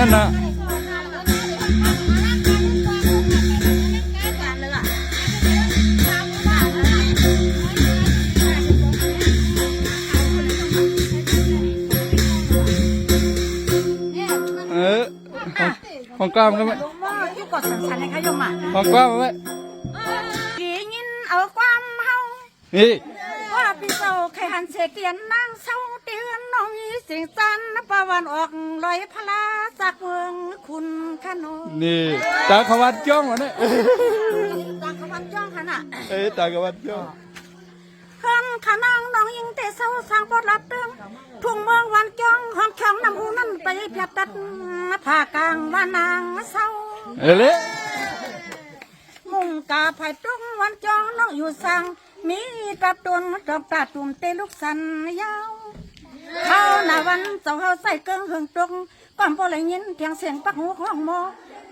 นั่นน่ะของกล้ามก็ไม่ที่กดสันๆในขยมอ่ะของกล้ามก็ไม่กี่ยินเอาความเฮานี่ว่าพี่เศร้าใครหันเสกเตียนนางเศร้าเตือนน้องมีสิ่งจันประวันออกลอยพลาจากเมืองคุณขนมนี่ตาขวัญจ้องวะเนี่ยตาขวัญจ้องขนาดตาขวัญจ้องคนขนางน้องยิงแต่เศร้าสร้างบทรับเรื่องทุ่งเมืองวันจ้องห้องช่องน้ำหูนั่นไปเพียบตัดผ่ากลางว่านางเศร้าเลยมุงกาไผ่ตรงวันจ้องน้องอยู่สั่งมีตับตุนตับตาตุ่มเตลูกสันยาวเขาหน้าวันเจ้าเขาใส่เกิ้งหึงตรงก่อนพอเลยยินเพียงเสียงปักหูห้องหมอ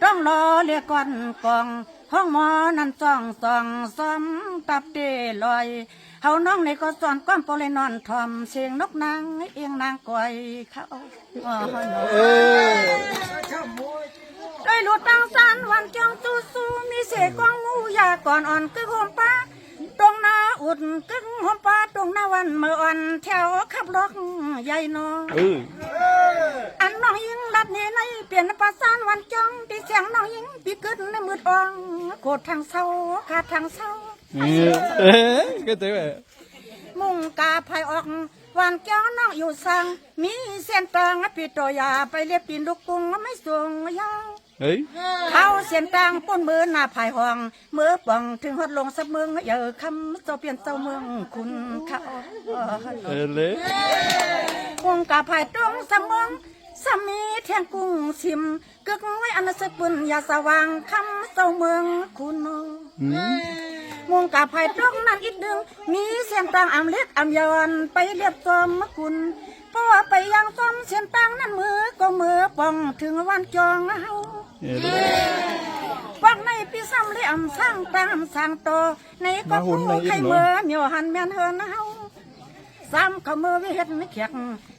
ต้องรอเรียกก่อนกองห้องหมอนั่นจ้องซ้อมตับเตลอยเฮาน้องในก็สอนก้อนพอเลยนอนทอมเสียงนกนางเอียงนางก้อยเขาด้วยหลุดตั้งสันวันจ้องสู้มีเสกกองงูยาก่อนอ่อนคือโฮมป้าตรงหน้าอุดกึ่งหอมปลาตรงหน้าวันเมื่ออ่อนแถวขับรถใหญ่นออันน้องยิงลัดเนในเปลี่ยนภาษาวันจ้องที่เสียงน้องยิงปีกึศในมืดอ่องโกดทางเศร้าขาดทางเศร้าก็เจ๋งมุงกาภายออกวันจ้องน้องอยู่สั่งมีเส้นตางปีโตยาไปเรียบปีนลูกกุ้งไม่สูงยาวเขาเสียนตังป้นมือหน้าภายห้องมือป่องถึงหดลงสับเมืองเยอะคำเจ้าเปลี่ยนเจ้าเมืองคุณเขาเลยวงกาภายตรงสับเมืองสามีแทงกุ้งชิมกึกไว้อันสกุลยาสว่างคำเจ้าเมืองคุณวงกาภายตรงนั้นอีกดึงมีเสียนตังอำเล็กอำยอนไปเรียบจอมคุณเพราะว่าไปยังซ้อมเสียนตังนั้นมือก็มือป่องถึงวันจองเฮาวักในปีซ้ำเลยอ่ำสร้างตามสร้างโตในก็ผู้ใครเมื่อเมียวหันแม่นเฮินเฮาซ้ำเขาเมื่อวิเฮ็ดไม่เขียก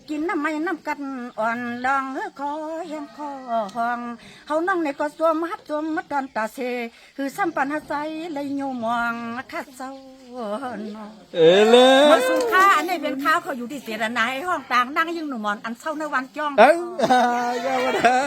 กินน้ำไม่น้ำกันอ่อนลองคอเฮียนคอห้องเฮานั่งในก็สวมฮับสวมมัดตอนตาเสคือซ้ำปันหาใจเลยโยมองคัดเศร้าเลยมาสุข้าอันนี้เป็นข้าวเขาอยู่ที่เสียนายห้องต่างนั่งยิ่งหนุ่มอนอันเศร้าในวันจ้องยังไม่ได้